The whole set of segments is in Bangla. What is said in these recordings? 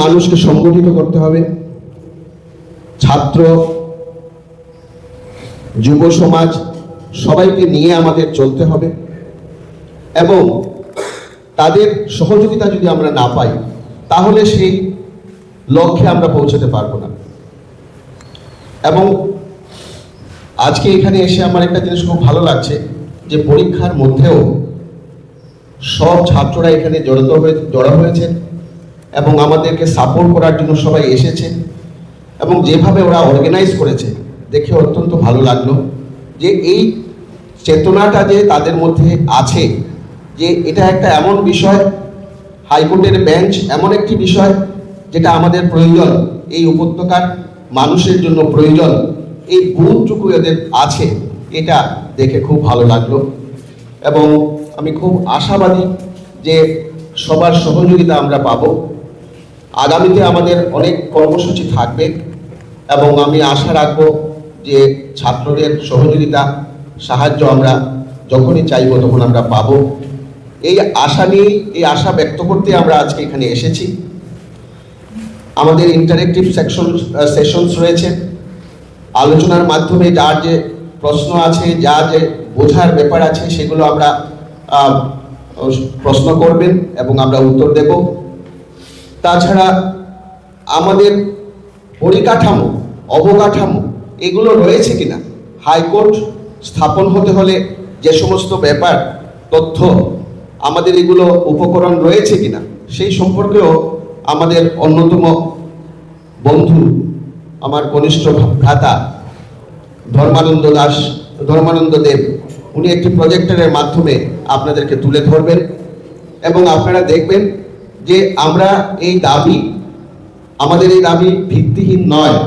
মানুষকে সংগঠিত করতে হবে, ছাত্র যুব সমাজ সবাইকে নিয়ে আমাদের চলতে হবে এবং তাদের সহযোগিতা যদি আমরা না পাই তাহলে সেই লক্ষ্যে আমরা পৌঁছতে পারবো না। এবং আজকে এখানে এসে আমার একটা জিনিস খুব ভালো লাগছে যে পরীক্ষার মধ্যেও সব ছাত্ররা এখানে জড়ো হয়েছেন এবং আমাদেরকে সাপোর্ট করার জন্য সবাই এসেছেন এবং যেভাবে ওরা অর্গানাইজ করেছে দেখে অত্যন্ত ভালো লাগলো যে এই চেতনাটা যে তাদের মধ্যে আছে যে এটা একটা এমন বিষয়, হাইকোর্টের বেঞ্চ এমন একটি বিষয় যেটা আমাদের প্রয়োজন, এই উপত্যকার মানুষের জন্য প্রয়োজন, এই বোধটুকু এদের আছে, এটা দেখে খুব ভালো লাগলো। এবং আমি খুব আশাবাদী যে সবার সহযোগিতা আমরা পাবো। আগামীতে আমাদের অনেক কর্মসূচি থাকবে এবং আমি আশা রাখবো যে ছাত্রদের সহযোগিতা সাহায্য আমরা যখনই চাইবো তখন আমরা পাবো। এই আশা নিয়ে, এই আশা ব্যক্ত করতে আমরা আজকে এখানে এসেছি। আমাদের ইন্টারেক্টিভ সেশনস রয়েছে, আলোচনার মাধ্যমে যার যে প্রশ্ন আছে, যা যে বোঝার ব্যাপার আছে সেগুলো আমরা প্রশ্ন করবেন এবং আমরা উত্তর দেব। তাছাড়া আমাদের পরিকাঠামো, অবকাঠামো এগুলো রয়েছে কিনা, হাইকোর্ট স্থাপন হতে হলে যে সমস্ত ব্যাপার, তথ্য, আমাদের এগুলো উপকরণ রয়েছে কিনা সেই সম্পর্কেও আমাদের অন্যতম বন্ধু, আমার কনিষ্ঠ ভ্রাতা ধর্মানন্দ দেব, উনি একটি প্রজেক্টরের মাধ্যমে আপনাদেরকে তুলে ধরবেন এবং আপনারা দেখবেন যে আমরা এই দাবি, আমাদের এই দাবি ভিত্তিহীন নয়,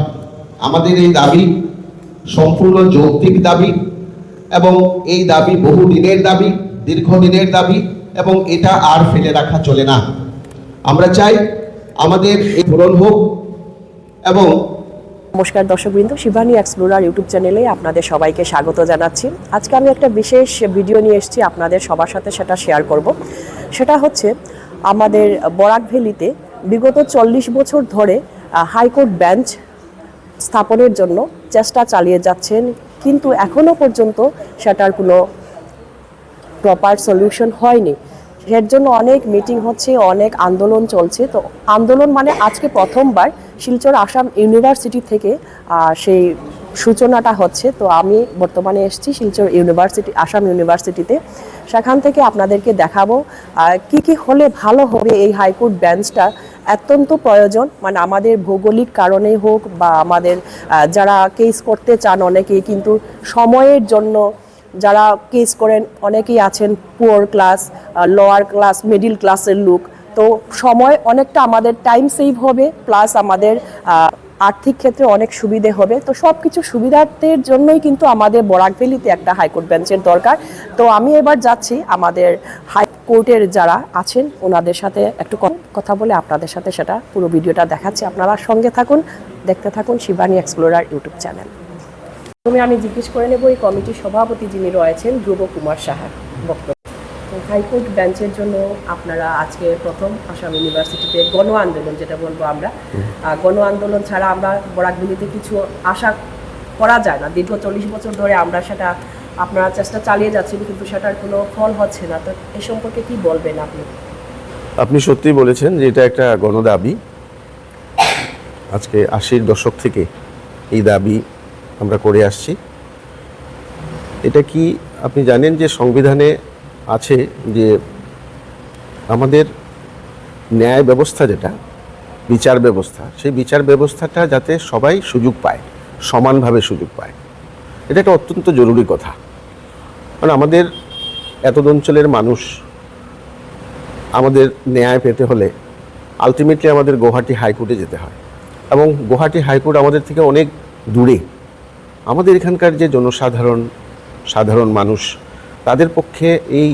আমাদের এই দাবি সম্পূর্ণ যৌক্তিক দাবি এবং এই দাবি বহুদিনের দাবি, দীর্ঘদিনের দাবি এবং এটা আর ফেলে রাখা চলে না। আমরা চাই আমাদের এই পূরণ হোক। এবং নমস্কার দর্শকবৃন্দ, শিবানী এক্সপ্লোরার ইউটিউব চ্যানেলে আপনাদের সবাইকে স্বাগত জানাচ্ছি। আজকে আমি একটা বিশেষ ভিডিও নিয়ে এসেছি আপনাদের সবার সাথে, সেটা শেয়ার করব। সেটা হচ্ছে আমাদের বরাক ভ্যালিতে বিগত 40 বছর ধরে হাইকোর্ট বেঞ্চ স্থাপনের জন্য চেষ্টা চালিয়ে যাচ্ছেন, কিন্তু এখনো পর্যন্ত সেটার কোনো প্রপার সলিউশন হয়নি। এর জন্য অনেক মিটিং হচ্ছে, অনেক আন্দোলন চলছে। তো আন্দোলন মানে আজকে প্রথমবার শিলচর আসাম ইউনিভার্সিটি থেকে সেই সূচনাটা হচ্ছে। তো আমি বর্তমানে এসেছি শিলচর ইউনিভার্সিটি, আসাম ইউনিভার্সিটিতে। সেখান থেকে আপনাদেরকে দেখাবো কি কি হলে ভালো হবে। এই হাইকোর্ট বেঞ্চটা অত্যন্ত প্রয়োজন, মানে আমাদের ভৌগোলিক কারণেই হোক বা আমাদের যারা কেস করতে চান অনেকেই, কিন্তু সময়ের জন্য যারা কেস করেন অনেকেই আছেন poor class, lower class, middle ক্লাসের লোক। তো সময় অনেকটা আমাদের টাইম সেভ হবে, প্লাস আমাদের আর্থিক ক্ষেত্রে অনেক সুবিধে হবে। তো সব কিছু সুবিধার্থের জন্যই কিন্তু আমাদের বরাক ভ্যালিতে একটা হাইকোর্ট বেঞ্চের দরকার। তো আমি এবার যাচ্ছি আমাদের হাইকোর্টের যারা আছেন ওনাদের সাথে একটু কথা বলে আপনাদের সাথে সেটা পুরো ভিডিওটা দেখাচ্ছি। আপনারা সঙ্গে থাকুন, দেখতে থাকুন শিবানী এক্সপ্লোরার ইউটিউব চ্যানেল। আমি জিজ্ঞেস করে নেব এই কমিটির সভাপতি যিনি রয়েছেন ধ্রুব কুমার সাহার বক্তব্য। হাইকোর্ট বেঞ্চের জন্য আপনারা আজকে প্রথম আসাম ইউনিভার্সিটিতে গণ আন্দোলন, যেটা বলবো আমরা, গণ আন্দোলন ছাড়া আমরা বরাকভ্যালিতে কিছু আশা করা যায় না। দীর্ঘ 40 বছর ধরে আমরা সেটা আপনারা চেষ্টা চালিয়ে যাচ্ছেন, কিন্তু সেটার কোনো ফল হচ্ছে না। তো এ সম্পর্কে কি বলবেন আপনি? আপনি সত্যিই বলেছেন যে এটা একটা গণদাবি। আজকে 80-র দশক থেকে এই দাবি আমরা করে আসছি। এটা কি আপনি জানেন যে সংবিধানে আছে যে আমাদের ন্যায় ব্যবস্থা, যেটা বিচার ব্যবস্থা, সেই বিচার ব্যবস্থাটা যাতে সবাই সুযোগ পায়, সমানভাবে সুযোগ পায়। এটা একটা অত্যন্ত জরুরি কথা। কারণ আমাদের এত অঞ্চলের মানুষ, আমাদের ন্যায় পেতে হলে আলটিমেটলি আমাদের গুয়াহাটি হাইকোর্টে যেতে হয় এবং গুয়াহাটি হাইকোর্ট আমাদের থেকে অনেক দূরে। আমাদের এখানকার যে সাধারণ মানুষ, তাদের পক্ষে এই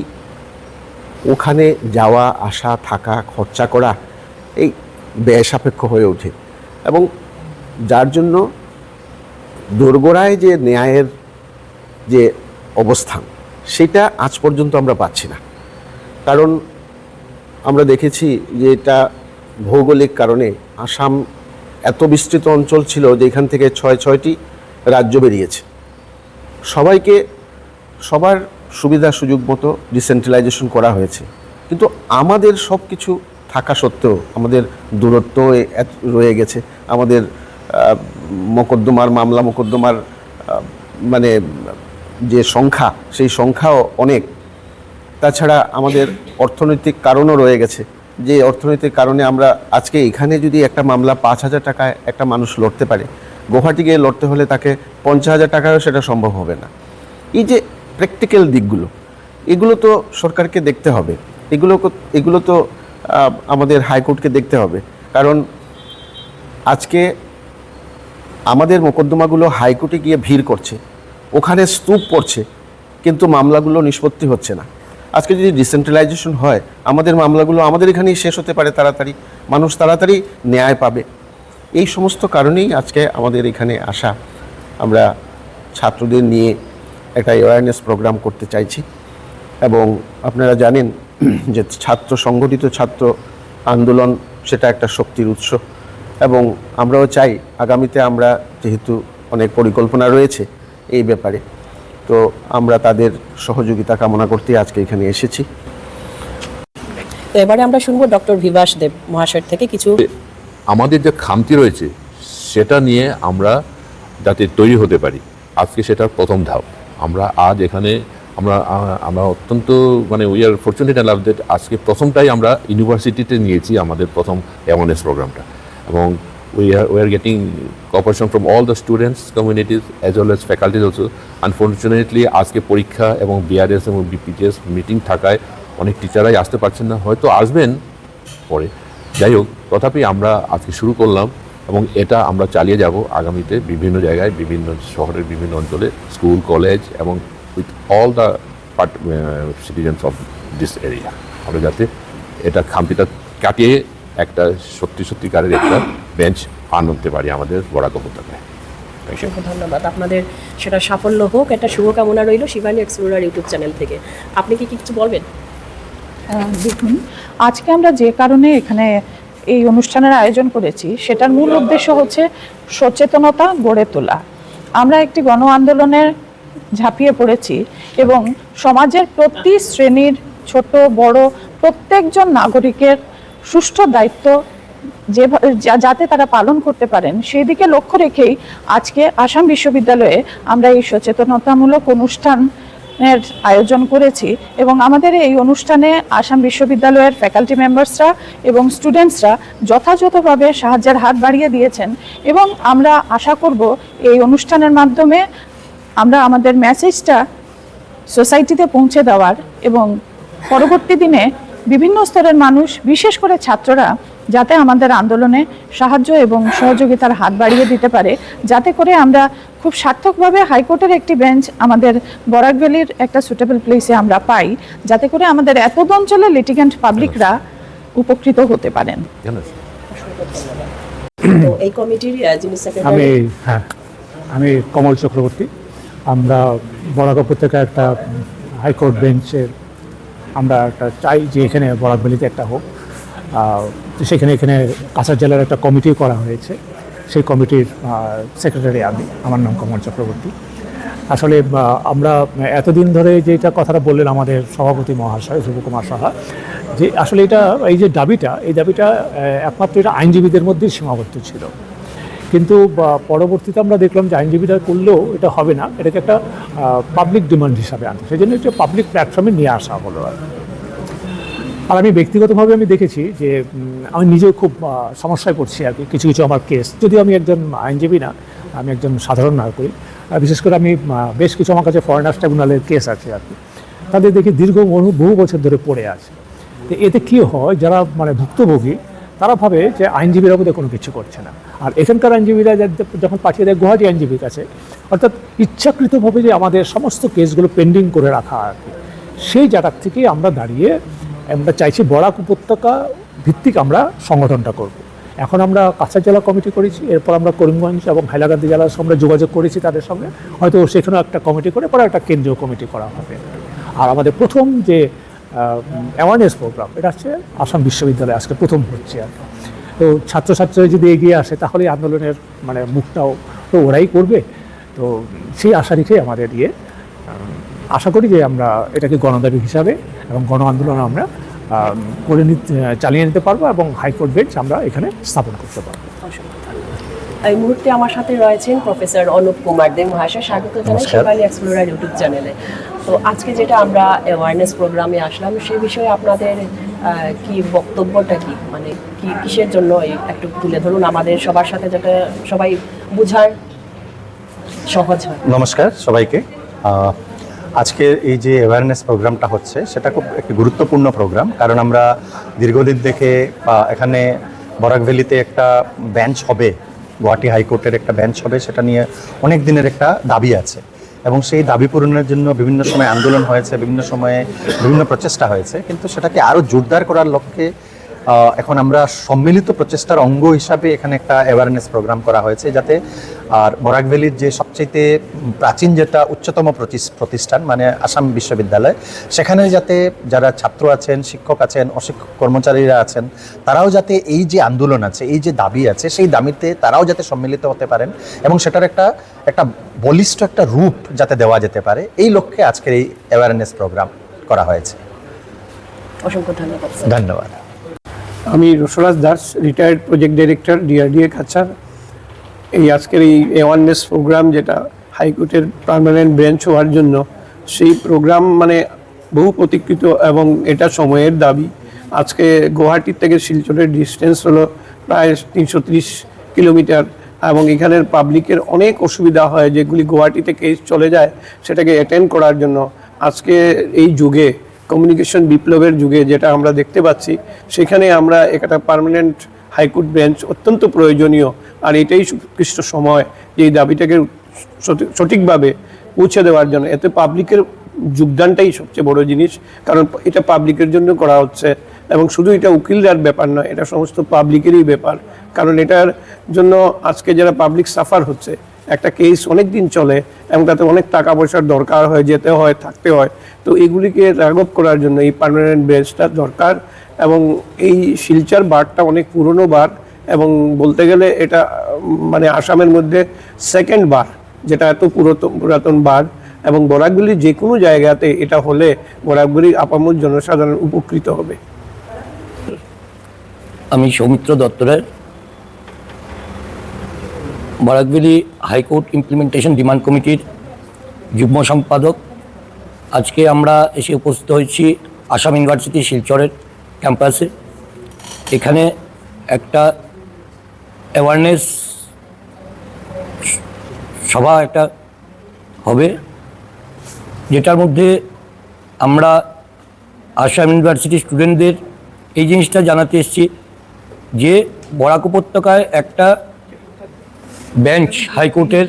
ওখানে যাওয়া আসা, থাকা, খরচা করা এই ব্যয় সাপেক্ষ হয়ে ওঠে এবং যার জন্য দোরগোড়ায় যে ন্যায়ের যে অবস্থান, সেটা আজ পর্যন্ত আমরা পাচ্ছি না। কারণ আমরা দেখেছি যে এটা ভৌগোলিক কারণে আসাম এত বিস্তৃত অঞ্চল ছিল যে এখান থেকে ছয়টি রাজ্য বেরিয়েছে। সবাইকে সবার সুবিধা সুযোগ মতো ডিসেন্ট্রালাইজেশন করা হয়েছে, কিন্তু আমাদের সব কিছু থাকা সত্ত্বেও আমাদের দূরত্ব রয়ে গেছে। আমাদের মামলা মোকদ্দমার মানে যে সংখ্যা, সেই সংখ্যাও অনেক। তাছাড়া আমাদের অর্থনৈতিক কারণও রয়ে গেছে, যে অর্থনৈতিক কারণে আমরা আজকে এখানে যদি একটা মামলা 5,000 টাকায় একটা মানুষ লড়তে পারে, গুয়াহাটি গিয়ে লড়তে হলে তাকে 50,000 টাকায়ও সেটা সম্ভব হবে না। এই যে প্র্যাকটিক্যাল দিকগুলো, এগুলো তো সরকারকে দেখতে হবে, এগুলো তো আমাদের হাইকোর্টকে দেখতে হবে। কারণ আজকে আমাদের মোকদ্দমাগুলো হাইকোর্টে গিয়ে ভিড় করছে, ওখানে স্তূপ পড়ছে, কিন্তু মামলাগুলো নিষ্পত্তি হচ্ছে না। আজকে যদি ডিসেন্ট্রালাইজেশন হয়, আমাদের মামলাগুলো আমাদের এখানেই শেষ হতে পারে তাড়াতাড়ি, মানুষ তাড়াতাড়ি ন্যায় পাবে। এই সমস্ত কারণেই আজকে আমাদের এখানে আসা। আমরা ছাত্রদের নিয়ে একটা অ্যাওয়ারনেস প্রোগ্রাম করতে চাইছি, এবং আপনারা জানেন যে সংগঠিত ছাত্র আন্দোলন সেটা একটা শক্তির উৎস, এবং আমরাও চাই আগামীতে আমরা, যেহেতু অনেক পরিকল্পনা রয়েছে এই ব্যাপারে, তো আমরা তাদের সহযোগিতা কামনা করতে আজকে এখানে এসেছি। তো এবারে আমরা শুনবো ডক্টর ভিভাস দেব মহাশয়ের থেকে কিছু। আমাদের যে খামতি রয়েছে সেটা নিয়ে আমরা যাতে তৈরি হতে পারি, আজকে সেটার প্রথম ধাপ। আমরা আজ এখানে আমরা অত্যন্ত we are fortunate enough that আজকে প্রথমটাই আমরা ইউনিভার্সিটিতে নিয়েছি আমাদের প্রথম অ্যাওয়ারনেস প্রোগ্রামটা, এবং we are getting cooperation from all the students communities as well as faculties also. Unfortunately আজকে পরীক্ষা এবং বিআরএস এবং বিপিটিএস মিটিং থাকায় অনেক টিচাররাই আসতে পারছেন না, হয়তো আসবেন পরে। যাই হোক, তথাপি আমরা আজকে শুরু করলাম, এবং এটা আমরা চালিয়ে যাব আগামীতে বিভিন্ন জায়গায়, বিভিন্ন শহরের বিভিন্ন অঞ্চলে, স্কুল কলেজ এবং with all the citizens of this area. আমরা যাতে এটা খামতিটা কাটিয়ে একটা সত্যিকারের একটা বেঞ্চ আনতে পারি আমাদের বরাক উপত্যকায়। অসংখ্য ধন্যবাদ। আপনাদের সেটা সাফল্য হোক, একটা শুভকামনা রইল শিবানী এক্সপ্লোরার ইউটিউব চ্যানেল থেকে। আপনি কি কিছু বলবেন? দেখুন, আজকে আমরা যে কারণে এখানে এই অনুষ্ঠানের আয়োজন করেছি সেটার মূল উদ্দেশ্য হচ্ছে সচেতনতা গড়ে তোলা। আমরা একটি গণ আন্দোলনে ঝাঁপিয়ে পড়েছি, এবং সমাজের প্রতি শ্রেণীর ছোট বড় প্রত্যেকজন নাগরিকের সুষ্ঠু দায়িত্ব যাতে তারা পালন করতে পারেন, সেই দিকে লক্ষ্য রেখেই আজকে আসাম বিশ্ববিদ্যালয়ে আমরা এই সচেতনতামূলক অনুষ্ঠানের আয়োজন করেছি। এবং আমাদের এই অনুষ্ঠানে আসাম বিশ্ববিদ্যালয়ের ফ্যাকাল্টি মেম্বার্সরা এবং স্টুডেন্টসরা যথাযথভাবে সাহায্যের হাত বাড়িয়ে দিয়েছেন, এবং আমরা আশা করব এই অনুষ্ঠানের মাধ্যমে আমরা আমাদের মেসেজটা সোসাইটিতে পৌঁছে দেওয়ার, এবং পরবর্তী দিনে বিভিন্ন স্তরের মানুষ, বিশেষ করে ছাত্ররা, যাতে আমাদের আন্দোলনে সাহায্য এবং সহযোগিতার হাত বাড়িয়ে দিতে পারে, যাতে করে আমরা খুব সার্থকভাবে হাইকোর্টের একটি বেঞ্চ আমাদের বরাক ভ্যালির একটা সুটেবল প্লেসে আমরা পাই, যাতে করে আমাদের এতদ অঞ্চলের লিটিগেন্ট পাবলিকরা উপকৃত হতে পারেন। তো এই কমিটির যিনি সেক্রেটারি, আমি কমল চক্রবর্তী। আমরা বরাক উপত্যকায় একটা হাইকোর্ট বেঞ্চের আমরা একটা চাই যে এখানে বরাক ভ্যালিতে একটা হোক। তো এখানে কাছাড় জেলার একটা কমিটি করা হয়েছে, সেই কমিটির সেক্রেটারি আমার নাম কমল চক্রবর্তী। আসলে আমরা এতদিন ধরে যেটা কথাটা বললেন আমাদের সভাপতি মহাশয় শুভকুমার সাহা, যে আসলে এই যে দাবিটা একমাত্র এটা আইনজীবীদের মধ্যেই সীমাবদ্ধ ছিল, কিন্তু পরবর্তীতে আমরা দেখলাম যে আইনজীবীরা করলেও এটা হবে না, এটাকে একটা পাবলিক ডিমান্ড হিসাবে আনতে, সেই জন্য একটা পাবলিক প্ল্যাটফর্মে নিয়ে আসা হলো। আর আমি ব্যক্তিগতভাবে দেখেছি যে আমি নিজেও খুব সমস্যায় পড়ছি আর কি, কিছু আমার কেস, যদিও আমি একজন আইনজীবী না, আমি একজন সাধারণ নাগরিক। বিশেষ করে আমি বেশ কিছু আমার কাছে ফরেনার্স ট্রাইব্যুনালের কেস আছে আর কি, তাদের দেখি দীর্ঘ বহু বছর ধরে পড়ে আছে। তো এতে কী হয়, যারা ভুক্তভোগী তারা ভাবে যে আইনজীবীরা বোধহয় কোনো কিছু করছে না, আর এখানকার আইনজীবীরা যখন পাঠিয়ে দেয় গুয়াহাটি আইনজীবীর কাছে, অর্থাৎ ইচ্ছাকৃতভাবে যে আমাদের সমস্ত কেসগুলো পেন্ডিং করে রাখা আর কি, সেই জায়গার থেকেই আমরা দাঁড়িয়ে আমরা চাইছি বরাক উপত্যকা ভিত্তিক আমরা সংগঠনটা করব। এখন আমরা কাছাড় জেলা কমিটি করেছি, এরপর আমরা করিমগঞ্জ এবং হাইলাকান্দি জেলার সঙ্গে যোগাযোগ করেছি তাদের সঙ্গে, হয়তো সেখানেও একটা কমিটি করে পরে একটা কেন্দ্রীয় কমিটি করা হবে। আর আমাদের প্রথম যে অ্যাওয়ারনেস প্রোগ্রাম, এটা হচ্ছে আসাম বিশ্ববিদ্যালয়ে আজকে প্রথম হচ্ছে আর কি। তো ছাত্রছাত্রীরা যদি এগিয়ে আসে তাহলে আন্দোলনের মানে মুখটাও তো ওরাই করবে। তো সেই আশা রেখে আমাদের আশা করি যে আমরা এটাকে গণদাবি হিসাবে এবং গণ আন্দোলন আমরা চালিয়ে নিতে পারবো এবং হাইকোর্ট বেঞ্চ আমরা এখানে স্থাপন করতে পারবো। এই মুহূর্তে আমার সাথে রয়েছেন প্রফেসর অনুপ কুমার দে মহাশয়। স্বাগত জানাই শিবানী এক্সপ্লোরার ইউটিউব চ্যানেলে। তো আজকে যেটা আমরা অ্যাওয়ারনেস প্রোগ্রামে আসলাম সেই বিষয়ে আপনাদের কি বক্তব্যটা কি, মানে কি কিসের জন্য একটু তুলে ধরুন আমাদের সবার সাথে, যাতে সবাই বুঝার সহজ হয়। নমস্কার সবাইকে। আজকের এই যে অ্যাওয়ারনেস প্রোগ্রামটা হচ্ছে সেটা খুব একটি গুরুত্বপূর্ণ প্রোগ্রাম, কারণ আমরা দীর্ঘদিন দেখে এখানে বরাক ভ্যালিতে একটা বেঞ্চ হবে, গুয়াহাটি হাইকোর্টের একটা বেঞ্চ হবে, সেটা নিয়ে অনেক দিনের একটা দাবি আছে এবং সেই দাবি পূরণের জন্য বিভিন্ন সময় আন্দোলন হয়েছে, বিভিন্ন সময়ে বিভিন্ন প্রচেষ্টা হয়েছে, কিন্তু সেটাকে আরও জোরদার করার লক্ষ্যে এখন আমরা সম্মিলিত প্রচেষ্টার অঙ্গ হিসাবে এখানে একটা অ্যাওয়ারনেস প্রোগ্রাম করা হয়েছে, যাতে আর বরাক ভ্যালির যে সবচেয়ে প্রাচীন যেটা উচ্চতম প্রতিষ্ঠান মানে আসাম বিশ্ববিদ্যালয়, সেখানে যাতে যারা ছাত্র আছেন, শিক্ষক আছেন, অশিক্ষক কর্মচারীরা আছেন, তারাও যাতে এই যে আন্দোলন আছে, এই যে দাবি আছে, সেই দাবিতে তারাও যাতে সম্মিলিত হতে পারেন এবং সেটার একটা বলিষ্ঠ একটা রূপ যাতে দেওয়া যেতে পারে, এই লক্ষ্যে আজকের এই অ্যাওয়ারনেস প্রোগ্রাম করা হয়েছে। অসংখ্য ধন্যবাদ। ধন্যবাদ। আমি Rasraj Das, retired project director, DRDA Cachar. এই আজকের এই অ্যাওয়ারনেস প্রোগ্রাম যেটা হাইকোর্টের পার্মানেন্ট বেঞ্চ হওয়ার জন্য, সেই প্রোগ্রাম মানে বহু প্রতীক্ষিত এবং এটা সময়ের দাবি। আজকে গুয়াহাটি থেকে শিলচরের ডিস্টেন্স হলো প্রায় 330 কিলোমিটার এবং এখানের পাবলিকের অনেক অসুবিধা হয়, যেগুলি গুয়াহাটিতে কেস চলে যায় সেটাকে অ্যাটেন্ড করার জন্য। আজকে এই যুগে, কমিউনিকেশন বিপ্লবের যুগে যেটা আমরা দেখতে পাচ্ছি, সেখানে আমরা একটা পার্মানেন্ট হাইকোর্ট বেঞ্চ অত্যন্ত প্রয়োজনীয়। আর এটাই সুৎকৃষ্ট সময় যে এই দাবিটাকে সঠিকভাবে পৌঁছে দেওয়ার জন্য। এতে পাবলিকের যোগদানটাই সবচেয়ে বড় জিনিস, কারণ এটা পাবলিকের জন্য করা হচ্ছে এবং শুধু এটা উকিলরার ব্যাপার নয়, এটা সমস্ত পাবলিকেরই ব্যাপার। কারণ এটার জন্য আজকে যারা পাবলিক সাফার হচ্ছে, একটা কেস অনেক দিন চলে এবং তাতে অনেক টাকা পয়সার দরকার হয়, যেতে হয়, থাকতে হয়। তো এগুলিকে রাঘব করার জন্য এই পার্মানেন্ট বেঞ্চটা দরকার। এবং এই শিলচর বারটা অনেক পুরনো বার এবং বলতে গেলে এটা মানে আসামের মধ্যে সেকেন্ড বার যেটা এত পুরাতন বার। এবং বরাকভ্যালির যে কোনো জায়গাতে এটা হলে বরাকভ্যালির আপামর জনসাধারণ উপকৃত হবে। আমি Soumitra Duttaroy, Barak valley high court implementation demand কমিটির যুগ্ম সম্পাদক। আজকে আমরা এসে উপস্থিত হয়েছি আসাম ইউনিভার্সিটি শিলচরের ক্যাম্পাসে। এখানে একটা অ্যাওয়ারনেস সভা একটা হবে, যেটার মধ্যে আমরা আসাম ইউনিভার্সিটির স্টুডেন্টদের এই জিনিসটা জানাতে এসেছি যে বরাক উপত্যকায় একটা বেঞ্চ হাইকোর্টের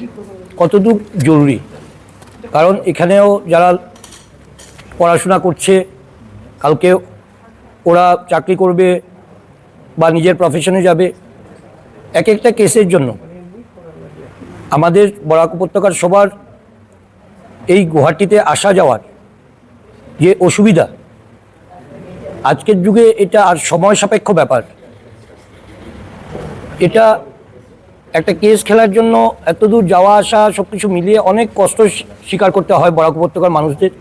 কতটুকু জরুরি। কারণ এখানেও যারা পড়াশোনা করছে, কালকে ওরা চাকরি করবে বা নিজের প্রফেশনে যাবে, এক একটা কেসের জন্য আমাদের বরাক উপত্যকার সবার এই গুয়াহাটিতে আসা যাওয়ার যে অসুবিধা, আজকের যুগে এটা আর সময় সাপেক্ষ ব্যাপার। এটা একটা কেস খেলার জন্য এত দূর যাওয়া আসা সব কিছু মিলিয়ে অনেক কষ্ট স্বীকার করতে হয় বরাক উপত্যকার মানুষদের।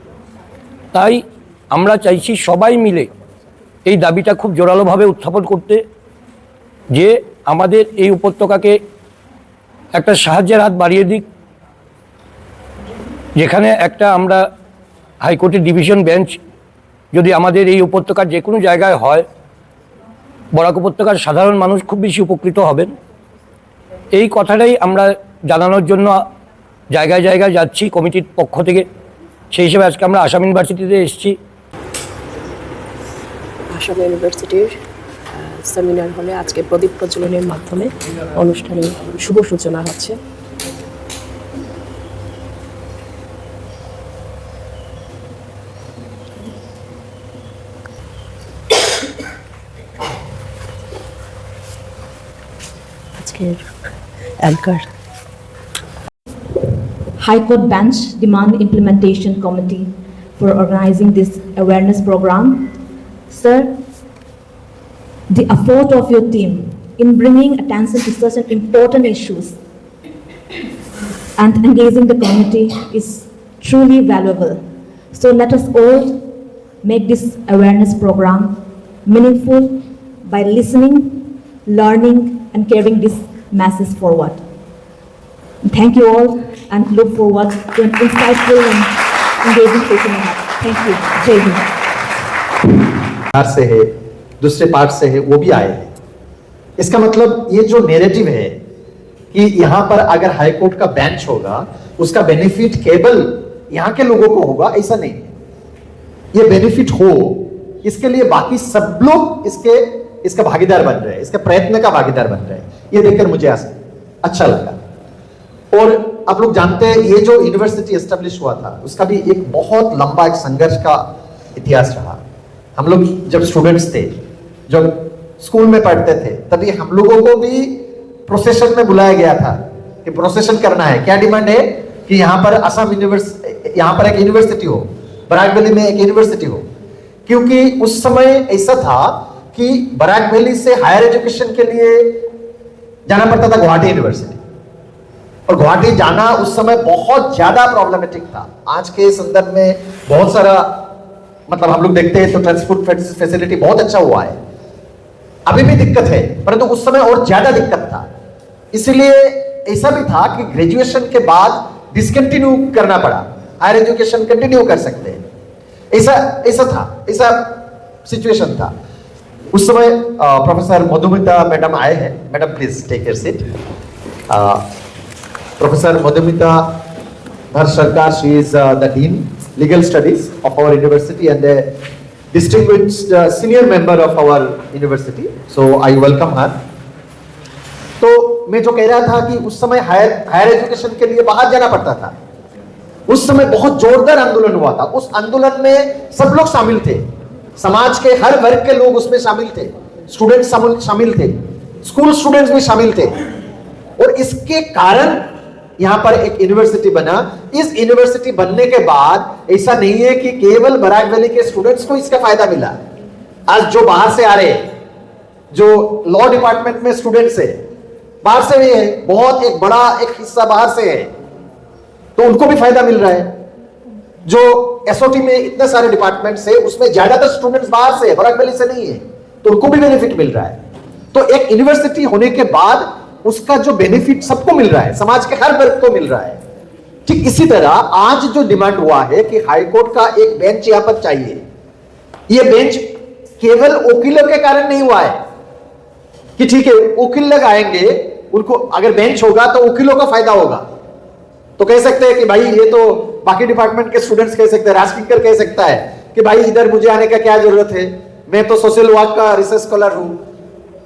তাই আমরা চাইছি সবাই মিলে এই দাবিটা খুব জোরালোভাবে উত্থাপন করতে, যে আমাদের এই উপত্যকাকে একটা সাহায্যের হাত বাড়িয়ে দিক, যেখানে একটা আমরা হাইকোর্টের ডিভিশন বেঞ্চ যদি আমাদের এই উপত্যকার যে কোনো জায়গায় হয়, বরাক উপত্যকার সাধারণ মানুষ খুব বেশি উপকৃত হবেন। এই কথাটাই আমরা জানানোর জন্য জায়গায় জায়গায় যাচ্ছি কমিটির পক্ষ থেকে। সেই হিসেবে আজকে আমরা আসাম ইউনিভার্সিটিতে এসেছি। আসাম ইউনিভার্সিটির সেমিনার হলে আজকে প্রদীপ প্রজ্বলনের মাধ্যমে অনুষ্ঠানের শুভ সূচনা হচ্ছে। আজকের anchor High Court Bench Demand Implementation Committee for organizing this awareness program. Sir, the effort of your team in bringing attention to such an important issues and engaging the community is truly valuable. So let us all make this awareness program meaningful by listening, learning, and carrying this message forward. Thank you all and look forward to an insightful and engaging session ahead. Thank you. Jai Hind. Part से है, दूसरे पार्ट से है, वो भी आए हैं। इसका मतलब ये जो नैरेटिव है कि यहां पर अगर हाई कोर्ट का बेंच होगा उसका बेनिफिट केवल यहां के लोगों को होगा, ऐसा नहीं है। ये बेनिफिट हो इसके लिए बाकी सब लोग इसका भागीदार बन रहे हैं, इसके प्रयत्न का भागीदार बन रहे हैं। ये देखकर मुझे अच्छा लगा। और आप लोग जानते हैं ये जो यूनिवर्सिटी एस्टेब्लिश हुआ था उसका भी एक बहुत लंबा एक संघर्ष का इतिहास रहा। हम लोग जब स्टूडेंट्स थे, जब स्कूल में पढ़ते थे, तभी हम लोगों को भी प्रोसेशन में बुलाया गया था कि प्रोसेशन करना है। क्या डिमांड है कि यहाँ पर असम यूनिवर्सिटी, यहाँ पर एक यूनिवर्सिटी हो, बराक वैली में एक यूनिवर्सिटी हो, क्योंकि उस समय ऐसा था कि बराक वैली से हायर एजुकेशन के लिए जाना पड़ता था गुवाहाटी यूनिवर्सिटी, और गुवाहाटी जाना उस समय बहुत ज्यादा प्रॉब्लमेटिक था। आज के संदर्भ में बहुत सारा मतलब हम लोग देखते हैं तो ट्रांसपोर्ट फैसिलिटी बहुत अच्छा हुआ है, अभी भी दिक्कत है, परंतु उस समय और ज्यादा दिक्कत था। इसलिए ऐसा भी था कि ग्रेजुएशन के बाद डिसकंटिन्यू करना पड़ा, हायर एजुकेशन कंटिन्यू कर सकते हैं, ऐसा था, ऐसा सिचुएशन था। उस समय प्रोफेसर मधुमिता मैडम आए हैं। Madam please take your seat. Professor Madhumita Bharat Sarkar, she is the Dean Legal Studies of our university and a distinguished senior member of our university. So I welcome her. तो मैं जो कह रहा था कि उस समय हायर एजुकेशन के लिए बाहर जाना पड़ता था। उस समय बहुत जोरदार आंदोलन हुआ था। उस आंदोलन में सब लोग शामिल थे, समाज के हर वर्ग के लोग उसमें शामिल थे, स्टूडेंट शामिल थे, स्कूल स्टूडेंट्स भी शामिल थे, और इसके कारण यहां पर एक यूनिवर्सिटी बना। इस यूनिवर्सिटी बनने के बाद ऐसा नहीं है कि केवल बराक वैली के स्टूडेंट्स को इसका फायदा मिला। आज जो बाहर से आ रहे हैं, जो लॉ डिपार्टमेंट में स्टूडेंट्स है, बाहर से भी है, बहुत एक बड़ा एक हिस्सा बाहर से है, तो उनको भी फायदा मिल रहा है। जो एसओटी में इतने सारे डिपार्टमेंट्स है उसमें ज्यादातर स्टूडेंट्स बाहर से है, बराक वैली से नहीं है, तो उनको भी बेनिफिट मिल रहा है। तो एक यूनिवर्सिटी होने के बाद उसका जो बेनिफिट सबको मिल रहा है, समाज के हर वर्ग को मिल रहा है। ठीक इसी तरह आज जो डिमांड हुआ है कि हाई कोर्ट का एक बेंच यहां पर चाहिए, यह बेंच केवल वकीलों के कारण नहीं हुआ है कि ठीक है वकील लोग आएंगे, उनको अगर बेंच होगा तो वकीलों का फायदा होगा। तो कह सकते हैं कि भाई ये तो बाकी डिपार्टमेंट के स्टूडेंट्स कह सकते हैं, राजकिंकर कह सकता है कि भाई इधर मुझे आने का क्या जरूरत है, मैं तो सोशल वर्क का रिसर्च स्कॉलर हूं,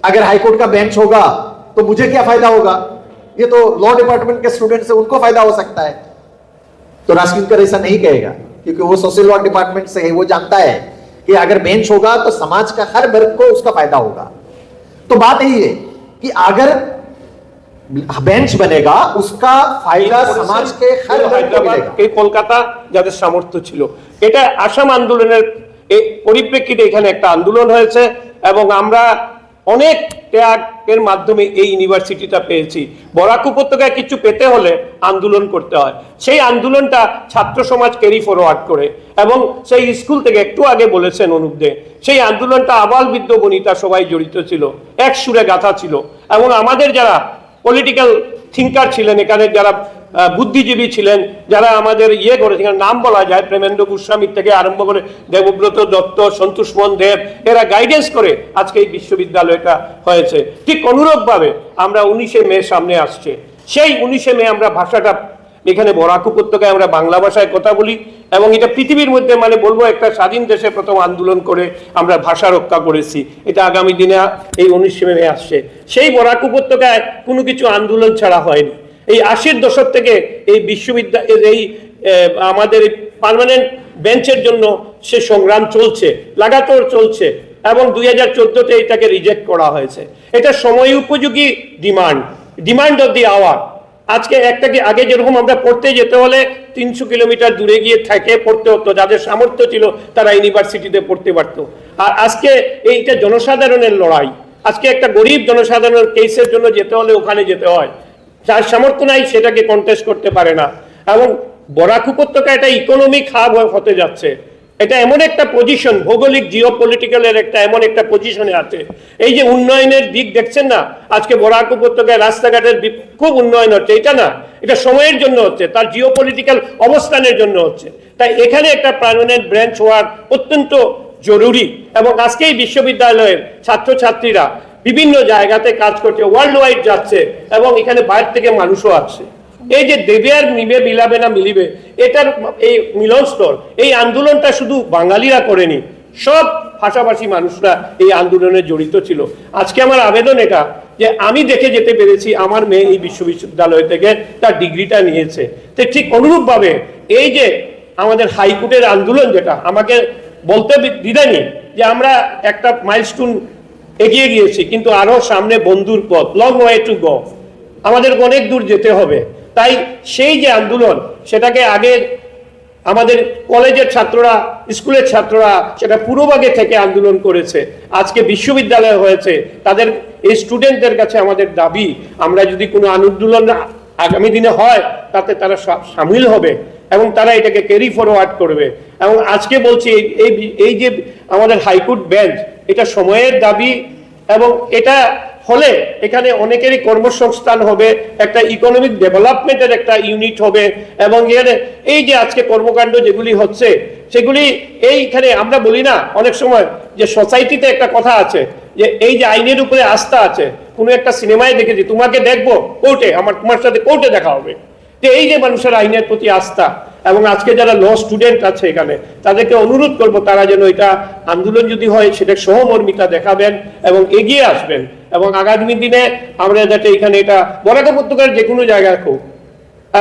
अगर हाईकोर्ट का बेंच होगा तो मुझे क्या फायदा होगा, ये तो लॉ डिपार्टमेंट के स्टूडेंट्स है उनको फायदा हो सकता है। तो राजकिंकर ऐसा नहीं कहेगा, क्योंकि वो सोशल वर्क डिपार्टमेंट से है, वो जानता है कि अगर बेंच होगा तो समाज का हर वर्ग को उसका फायदा होगा। तो बात यही है कि अगर বেঞ্চ बनेगा उसका फायदा समाज के हर वर्ग को मिलेगा। এই কলকাতা যাদের সামর্থ্য ছিল, এটা আসাম আন্দোলনের পরিপ্রেক্ষিতে এখানে একটা আন্দোলন হয়েছে এবং আমরা অনেক ত্যাগের মাধ্যমে এই ইউনিভার্সিটিটা পেয়েছি। বরাক উপত্যকায় কিছু পেতে হলে আন্দোলন করতে হয়, সেই আন্দোলনটা ছাত্র সমাজ ক্যারি ফরওয়ার্ড করে এবং সেই স্কুল থেকে একটু আগে বলেছেন অনুপ দে, সেই আন্দোলনটা আবাল বৃদ্ধ বনিতা সবাই জড়িত ছিল, এক সুরে গাথা ছিল। এবং আমাদের যারা পলিটিক্যাল থিঙ্কার ছিলেন, এখানে যারা বুদ্ধিজীবী ছিলেন, যারা আমাদের করেছিলেন, নাম বলা যায় প্রেমেন্দ্র গোস্বামী থেকে আরম্ভ করে দেবব্রত দত্ত, সন্তোষ মোহন দেব, এরা গাইডেন্স করে আজকে এই বিশ্ববিদ্যালয়টা হয়েছে। ঠিক অনুরূপভাবে আমরা 19শে মে সামনে আসছে, সেই 19শে মে আমরা ভাষাটা এখানে বরাক উপত্যকায় আমরা বাংলা ভাষায় কথা বলি এবং এটা পৃথিবীর মধ্যে মানে বলবো একটা স্বাধীন দেশে প্রথম আন্দোলন করে আমরা ভাষা রক্ষা করেছি। এটা আগামী দিনে এই 19শে মে আসছে। সেই বরাক উপত্যকায় কোনো কিছু আন্দোলন ছাড়া হয়নি। এই 80-র দশক থেকে এই বিশ্ববিদ্যালয়ের এই আমাদের পার্মানেন্ট বেঞ্চের জন্য সে সংগ্রাম চলছে, লাগাতার চলছে এবং 2014-তে এটাকে রিজেক্ট করা হয়েছে। এটা সময় উপযোগী ডিমান্ড অফ দি আওয়ার। আজকে একটাকে আগে যেরকম আমরা পড়তে যেতে হলে 300 কিলোমিটার দূরে গিয়ে থেকে পড়তে হতো, যাদের সামর্থ্য ছিল তারা ইউনিভার্সিটিতে পড়তে পারতো। আর আজকে এইটা জনসাধারণের লড়াই, আজকে একটা গরিব জনসাধারণের কেসের জন্য যেতে হলে ওখানে যেতে হয়, যার সামর্থ্য নাই সেটাকে কন্টেস্ট করতে পারে না। এবং বরাক উপত্যকা একটা ইকোনমিক হাব হতে যাচ্ছে, এটা এমন একটা পজিশন, ভৌগোলিক জিও পলিটিক্যালের একটা এমন একটা পজিশনে আছে। এই যে উন্নয়নের দিক দেখছেন না, আজকে বরাক উপত্যকায় রাস্তাঘাটের খুব উন্নয়ন হচ্ছে, এটা না, এটা সময়ের জন্য হচ্ছে, তার জিও পলিটিক্যাল অবস্থানের জন্য হচ্ছে। তাই এখানে একটা পার্মানেন্ট ব্রাঞ্চ হওয়ার অত্যন্ত জরুরি। এবং আজকে এই বিশ্ববিদ্যালয়ের ছাত্রছাত্রীরা বিভিন্ন জায়গাতে কাজ করছে, ওয়ার্ল্ড ওয়াইড যাচ্ছে, এবং এখানে বাইরে থেকে মানুষও আসছে। এই যে দেবে আর নিবে, মিলাবে না মিলিবে, এটার এই মিলনস্থল, এই আন্দোলনটা শুধু বাঙালিরা করেনি, সব ভাষাভাষী মানুষরা এই আন্দোলনে জড়িত ছিল। আজকে আমার আবেদন এটা যে আমি দেখে যেতে পেরেছি আমার মেয়ে এই বিশ্ববিদ্যালয় থেকে তার ডিগ্রিটা নিয়েছে। তো ঠিক অনুরূপভাবে এই যে আমাদের হাইকোর্টের আন্দোলন, যেটা আমাকে বলতে দ্বিধা নেই যে আমরা একটা মাইলস্টোন এগিয়ে গিয়েছি, কিন্তু আরো সামনে বন্ধুর পথ, লং ওয়ে টু গো, আমাদের অনেক দূর যেতে হবে। তাই সেই যে আন্দোলন, সেটাকে আগে আমাদের কলেজের ছাত্ররা, স্কুলের ছাত্ররা সেটা পূর্বভাগে থেকে আন্দোলন করেছে, আজকে বিশ্ববিদ্যালয় হয়েছে, তাদের এই স্টুডেন্টদের কাছে আমাদের দাবি, আমরা যদি কোনো আন্দোলন আগামী দিনে হয় তাতে তারা সামিল হবে এবং তারা এটাকে ক্যারি ফরওয়ার্ড করবে। এবং আজকে বলছি এই যে আমাদের হাইকোর্ট বেঞ্চ, এটা সময়ের দাবি, এবং এটা হলে এখানে অনেকেরই কর্মসংস্থান হবে, একটা ইকোনমিক ডেভেলপমেন্টের একটা ইউনিট হবে। এবং এখানে এই যে আজকে কর্মকাণ্ড যেগুলি হচ্ছে সেগুলি এইখানে আমরা বলি না অনেক সময় যে সোসাইটিতে একটা কথা আছে যে এই যে আইনের উপরে আস্থা আছে, কোনো একটা সিনেমায় দেখেছি তোমাকে দেখবো কোর্টে, তোমার সাথে কোর্টে দেখা হবে। তো এই যে মানুষের আইনের প্রতি আস্থা, এবং আজকে যারা ল স্টুডেন্ট আছে এখানে, তাদেরকে অনুরোধ করবো তারা যেন এটা আন্দোলন যদি হয় সেটা সহমর্মিতা দেখাবেন এবং এগিয়ে আসবেন। এবং আগামী দিনে আমরা যাতে এখানে এটা বরাক উপত্যকার যে কোনো জায়গায় হোক,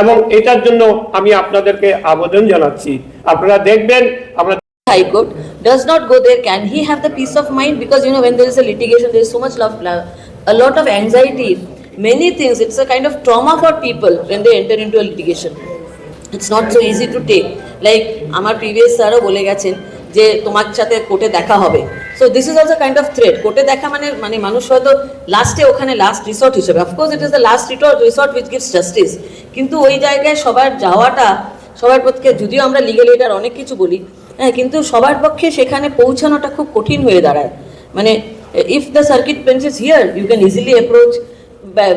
এবং এটার জন্য আমি আপনাদেরকে আবেদন জানাচ্ছি, আপনারা দেখবেন আমরা High Court does not go there, can he have the peace of mind? Because when there is a litigation, there is so much a lot of anxiety, many things. It's a kind of trauma for people when they enter into a litigation. It's not so easy to take. Like আমার previous স্যারও বলে গেছেন যে তোমার সাথে কোর্টে দেখা হবে। So this is also kind of threat. কোর্টে দেখা মানে মানুষ হয়তো লাস্টে ওখানে লাস্ট রিসর্ট হিসেবে, of course it is the last resort which gives justice, কিন্তু ওই জায়গায় সবার যাওয়াটা, সবার পক্ষে, যদিও আমরা লিগালি এটার অনেক কিছু বলি, হ্যাঁ, কিন্তু সবার পক্ষে সেখানে পৌঁছানোটা খুব কঠিন হয়ে দাঁড়ায়। মানে if the circuit bench is here, you can easily approach.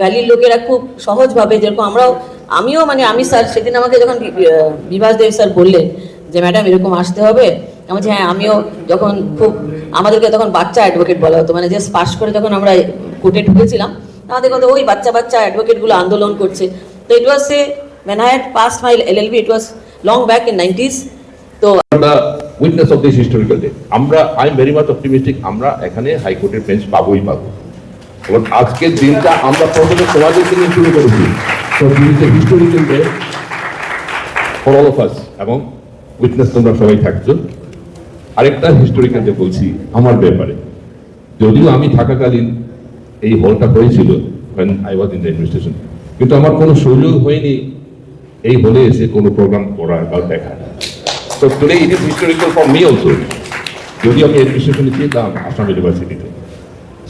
ভ্যালির লোকেরা খুব সহজভাবে, যেরকম আমিও আমি স্যার সেদিন আমাকে যখন বিভাস দেব স্যার বললেন যে ম্যাডাম এরকম আসতে হবে, আমি বলছি হ্যাঁ, আমিও যখন আমাদেরকে তখন বাচ্চা অ্যাডভোকেট বলা হতো, মানে জাস্ট পাস করে যখন আমরা কোর্টে ঢুকেছিলাম আমাদের কথা ওই বাচ্চা অ্যাডভোকেটগুলো আন্দোলন করছে। তো ইট ওয়াজ when I had passed my LLB, it was long back in 90s. তো the witness of this historical day, I am very much optimistic আমরা এখানে হাইকোর্টের বেঞ্চ পাবোই। এবং আজকের দিনটা আমরা প্রথমে সমাজের থেকে শুরু করেছি, so this is a historical day for all of us, এবং উইটনেস তোমরা সবাই থাকছো। আরেকটা হিস্টোরিক্যাল ডে বলছি আমার ব্যাপারে, যদিও আমি থাকাকালীন এই হলটা হয়েছিল when I was in the administration, কিন্তু আমার কোনো সুযোগ হয়নি এই হলে এসে কোনো প্রোগ্রাম করার বা দেখার। So today it is historical for me also, যদি আমি অ্যাডমিনিস্ট্রেশনে ছিলাম আসাম ইউনিভার্সিটিতে।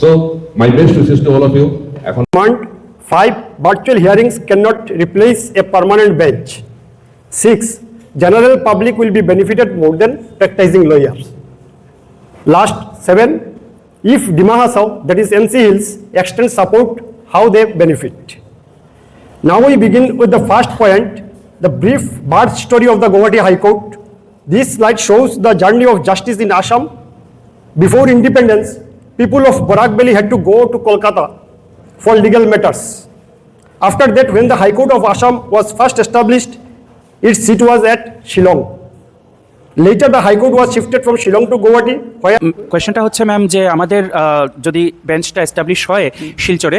So my best wishes to all of you. এখন 5 virtual hearings cannot replace a permanent bench. 6 general public will be benefited more than practicing lawyers. Last 7 if Dima Hasao, that is NC Hills, extend support, how they benefit. Now we begin with the first point, the brief birth story of the Guwahati High Court. This slide shows the journey of justice in Assam. Before independence, people of Barak Valley had to go to Kolkata for legal matters. After that, when the High Court of Assam was first established, its seat was at Shillong. Later, the High Court was shifted from Shillong to Guwahati. কোয়েশ্চেনটা হচ্ছে ম্যাম যে আমাদের যদি বেঞ্চটা এস্টাবলিশ হয় শিলচরে,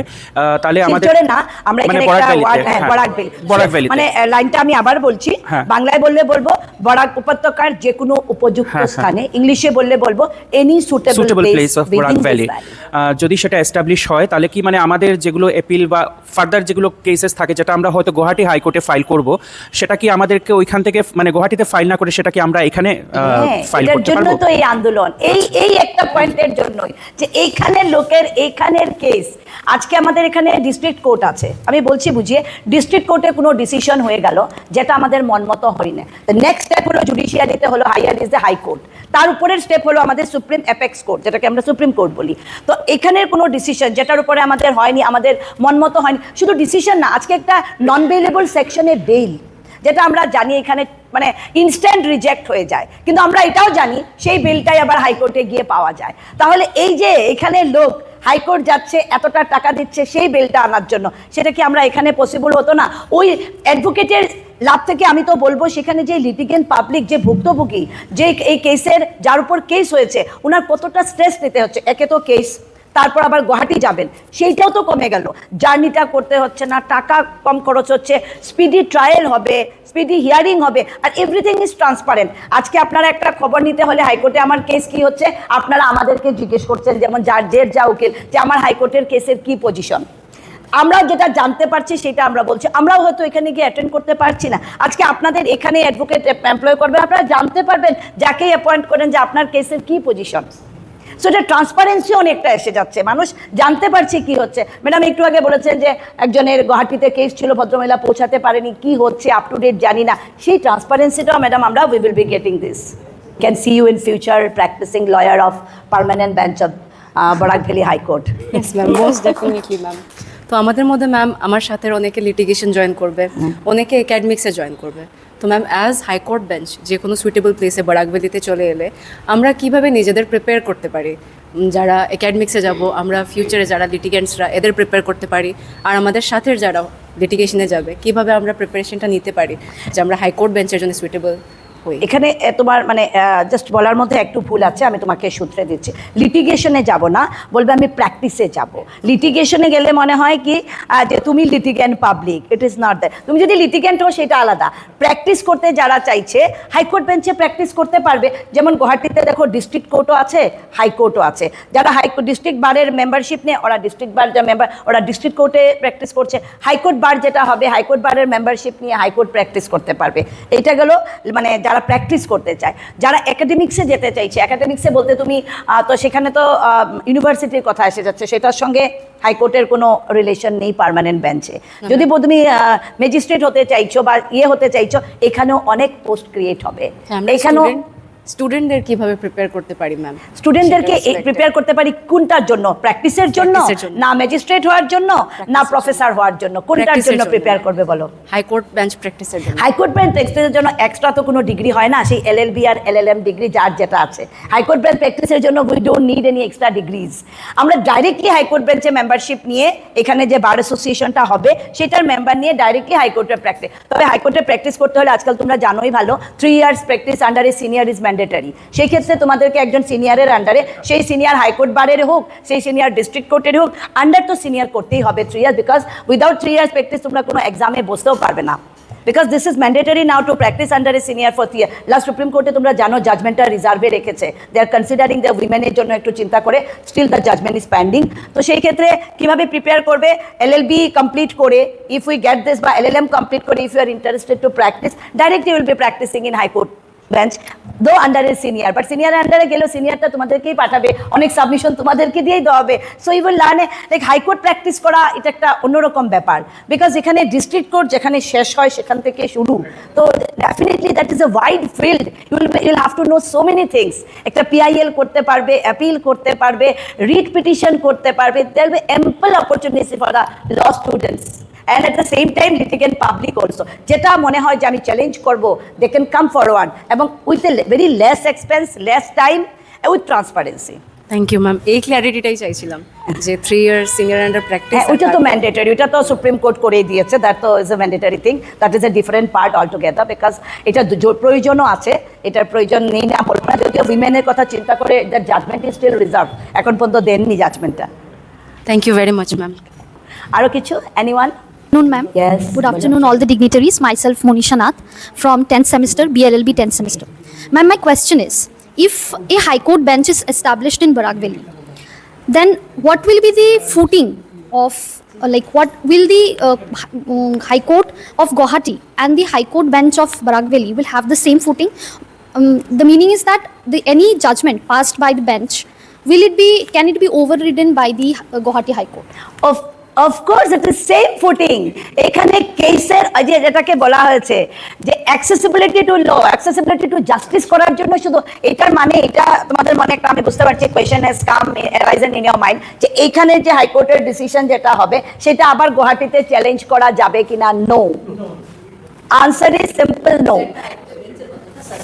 তাহলে আমাদের শিলচরে না, আমরা এখানে একটা বরাক ভ্যালি, মানে লাইনটা আমি আবার বলছি, বাংলায় বললে বলবো বরাক উপত্যকার যে কোনো উপযুক্ত স্থানে, ইংলিশে বললে বলবো any suitable place of Barak valley. যদি সেটা এস্টাবলিশ হয় তাহলে কি মানে আমাদের যেগুলো এপিল বা ফার্দার যেগুলো কেসেস থাকে যেটা আমরা হয়তো গুয়াহাটি হাইকোর্টে ফাইল করব, সেটা কি আমাদেরকে ওইখান থেকে মানে গুয়াহাটিতে ফাইল না করে সেটা কি আমরা এখানে ফাইল করতে পারবো? এর জন্য তো এই আন্দোলন, এই এই একটা পয়েন্টের জন্যই যে এইখানে লোকের এইখানের কেস, আজকে আমাদের এখানে ডিস্ট্রিক্ট কোর্ট আছে, আমি বলছি বুঝিয়ে, ডিস্ট্রিক্ট কোর্টে কোনো ডিসিশন হয়ে গেল যেটা আমাদের মনমতো হয় না, নেক্সট স্টেপ হলো জুডিশিয়ারিতে, হলো হাইয়ার ইজ দ্য হাইকোর্ট, তার উপরের স্টেপ হলো আমাদের সুপ্রিম অ্যাপেক্স কোর্ট, যেটাকে আমরা সুপ্রিম কোর্ট বলি। তো এখানের কোনো ডিসিশন যেটার উপরে আমাদের হয়নি, আমাদের মনমতো হয়নি, শুধু ডিসিশন না, আজকে একটা নন বেইলেবল সেকশনে বেইল, যেটা আমরা জানি এখানে মানে ইনস্ট্যান্ট রিজেক্ট হয়ে যায়, কিন্তু আমরা এটাও জানি সেই বিলটাই আবার হাইকোর্টে গিয়ে পাওয়া যায়। তাহলে এই যে এখানে লোক হাইকোর্ট যাচ্ছে, এতটা টাকা দিচ্ছে সেই বিলটা আনার জন্য, সেটা কি আমরা এখানে পসিবল হতো না? ওই অ্যাডভোকেটের লাভ থেকে আমি তো বলবো সেখানে যে লিটিগেন্ট পাবলিক, যে ভুক্তভোগী, যে এই কেসের যার উপর কেস হয়েছে, ওনার কতটা স্ট্রেস নিতে হচ্ছে। একে তো কেস, তারপর আবার গুয়াহাটি যাবেন, সেইটাও তো কমে গেল, জার্নিটা করতে হচ্ছে না, টাকা কম খরচ হচ্ছে, স্পিডি ট্রায়াল হবে, স্পিডি হিয়ারিং হবে, আর এভরিথিং ইজ ট্রান্সপারেন্ট। আজকে আপনারা একটা খবর নিতে হলে হাইকোর্টে আমার কেস কি হচ্ছে, আপনারা আমাদেরকে জিজ্ঞেস করছেন, যেমন জাজের যা উকিল, যে আমার হাইকোর্টের কেসের কি পজিশন। আমরা যেটা জানতে পারছি সেটা আমরা বলছি, আমরাও হয়তো এখানে গিয়ে অ্যাটেন্ড করতে পারছি না। আজকে আপনাদের এখানে অ্যাডভোকেট এমপ্লয় করবেন, আপনারা জানতে পারবেন যাকেই অ্যাপয়েন্ট করেন যে আপনার কেসের কি পজিশন। সো এটা ট্রান্সপারেন্সি অনেকটা এসে যাচ্ছে, মানুষ জানতে পারছে কি হচ্ছে। ম্যাডাম একটু আগে বলেছেন যে একজনের গুয়াহাটিতে কেস ছিল, ভদ্রমহিলা পৌঁছাতে পারেনি, কি হচ্ছে আপ টু ডেট জানি না, সেই ট্রান্সপারেন্সিটাও ম্যাডাম আমরা we will be getting this. Can see you in future practising lawyer of permanent bench of Barak Valley high court. Yes ma'am, most definitely ma'am. তো আমাদের মধ্যে ম্যাম আমার সাথে অনেকে লিটিগেশন জয়েন করবে, অনেকে একাডেমিক্সে জয়েন করবে। তো ম্যাম অ্যাজ হাইকোর্ট বেঞ্চ যে কোনো সুইটেবল প্লেসে বরাক ভ্যালিতে চলে এলে আমরা কিভাবে নিজেদের প্রিপেয়ার করতে পারি, যারা একাডেমিক্সে যাব, আমরা ফিউচারে যারা লিটিগেন্টসরা এদের প্রিপেয়ার করতে পারি, আর আমাদের সাথে যারা লিটিগেশনে যাবে কিভাবে আমরা প্রিপারেশনটা নিতে পারি যে আমরা হাইকোর্ট বেঞ্চের জন্য সুইটেবল। এখানে তোমার মানে জাস্ট বলার মধ্যে একটু ভুল আছে, আমি তোমাকে সূত্রে দিচ্ছি। লিটিগেশনে যাব না, বলবে আমি প্র্যাকটিসে যাব। লিটিগেশনে গেলে মনে হয় কি যে তুমি litigant public, it is not that. তুমি যদি লিটিগেন্ট হও সেটা আলাদা। প্র্যাকটিস করতে যারা চাইছে হাইকোর্ট বেঞ্চে প্র্যাকটিস করতে পারবে। যেমন গুয়াহাটিতে দেখো ডিস্ট্রিক্ট কোর্টও আছে, হাইকোর্টও আছে। যারা হাইকোর্ট ডিস্ট্রিক্ট বারের মেম্বারশিপ নিয়ে ওরা ডিস্ট্রিক্ট বার যা মেম্বার, ওরা ডিস্ট্রিক্ট কোর্টে প্র্যাকটিস করছে। হাইকোর্ট বার যেটা হবে, হাইকোর্ট বারের মেম্বারশিপ নিয়ে হাইকোর্ট প্র্যাকটিস করতে পারবে। এইটা গেল মানে যারা প্র্যাকটিস করতে চায়। যারা একাডেমিক্সে যেতে চাইছে, একাডেমিক্সে বলতে তুমি তো সেখানে তো ইউনিভার্সিটির কথা এসে যাচ্ছে, সেটার সঙ্গে হাইকোর্টের কোনো রিলেশন নেই পার্মানেন্ট বেঞ্চে। যদি তুমি ম্যাজিস্ট্রেট হতে চাইছো বা হতে চাইছো, এখানেও অনেক পোস্ট ক্রিয়েট হবে। এখানেও স্টুডেন্টদের কিভাবে প্রিপেয়ার করতে পারি ম্যাম? স্টুডেন্টদেরকে প্রিপেয়ার করতে পারি কোনটার জন্য? প্র্যাকটিসের জন্য, না ম্যাজিস্ট্রেট হওয়ার জন্য, না প্রফেসর হওয়ার জন্য? কোনটার জন্য প্রিপেয়ার করবে বলো? হাইকোর্ট বেঞ্চ প্র্যাকটিসের জন্য। হাইকোর্ট বেঞ্চ প্র্যাকটিসের জন্য এক্সট্রা তো কোনো ডিগ্রি হয় না, সেই এলএলবি আর এলএলএম ডিগ্রি যার যেটা আছে। হাইকোর্ট বেঞ্চ প্র্যাকটিসের জন্য we don't need any extra degrees. আমরা ডাইরেক্টলি হাইকোর্ট বেঞ্চে মেম্বারশিপ নিয়ে, এখানে যে বার অ্যাসোসিয়েশনটা হবে সেটার মেম্বার নিয়ে ডাইরেক্টলি হাইকোর্টে প্র্যাকটিস। তবে হাইকোর্টে প্র্যাকটিস করতে হলে আজকাল তোমরা জানোই ভালো, 3 years practice under a senior is mandatory. সেই ক্ষেত্রে তোমাদেরকে একজন সিনিয়রের আন্ডারে, সেই সিনিয়র হাইকোর্ট বারের হোক, সেই সিনিয়র ডিস্ট্রিক্ট কোর্টের হোক, আন্ডার তো সিনিয়র করতেই হবে 3 years, because without 3 years practice তোমরা কোনো এক্সামে বসতেও পারবে না। Because this is mandatory now to practise under a senior for 3 year. Last supreme কোর্টে তোমরা জানো জাজমেন্টটা রিজার্ভে রেখেছে, দে আর কনসিডারিং দ্য উইমেনের জন্য একটু চিন্তা করে, still the judgment is pending. তো সেই ক্ষেত্রে কীভাবে প্রিপেয়ার করবে? এলএলবি কমপ্লিট করে, ইফ উই গেট দিস, বা এলএলএম কমপ্লিট করে, if you are interested to practice, directly will be practicing in high court bench, though under a senior. But senior আন্ডারে গেলেও সিনিয়রটা তোমাদেরকেই পাঠাবে, অনেক সাবমিশন তোমাদেরকে দিয়েই দেওয়া হবে। So you will learn like high court practice করা, এটা একটা অন্যরকম ব্যাপার। বিকজ এখানে ডিস্ট্রিক্ট কোর্ট যেখানে শেষ হয় সেখান থেকে শুরু, তো definitely that is a wide field. You'll have to know so many things. একটা পিআইএল করতে পারবে, অ্যাপিল করতে পারবে, রিট পিটিশন করতে পারবে। There will be ample opportunity for the law students and at the same time litigant public also, যেটা মনে হয় যে আমি চ্যালেঞ্জ করব, they can come forward এবং with a very less expense, less time, with transparency. Thank you ma'am, এই ক্ল্যারিটিটাই চাইছিলাম যে 3 ইয়ার্স সিনিয়র আন্ডার প্র্যাকটিস। ওইটা তো ম্যান্ডেটরি, ওইটা তো সুপ্রিম কোর্ট করেই দিয়েছে, দ্যাট তো is a mandatory thing, that is a different part all together. Because এটা প্রয়োজনও আছে, এটার প্রয়োজন নেই না বলবো না, যদিও উইমেনের কথা চিন্তা করে that judgement is still reserve, এখন পর্যন্ত দেননি জাজমেন্টটা। Thank you very much ma'am. আরও কিছু? Anyone? Ma'am. Yes. Good afternoon, all the dignitaries. Myself, Monisha Nath, from 10th semester, BLLB 10th semester. Ma'am, my question is, if a High Court bench is established in Barack Valley, then what will be the footing of, what will the High Court of Guwahati and the High Court bench of Barack Valley will have the same footing? the meaning is that any judgment passed by the bench, can it be overridden by the Guwahati High Court? Of course, it is same footing. এখানে কেসের যে যেটাকে বলা হয়েছে যে accessibility to law, accessibility to justice করার জন্য শুধু এটার মানে এটা তোমাদের মনে একটা আমি বুঝতে পারছি question has come arisen in your mind যে এইখানে যে হাইকোর্টের ডিসিশন যেটা হবে সেটা আবার গুয়াহাটিতে চ্যালেঞ্জ করা যাবে কিনা। No, answer is simple no.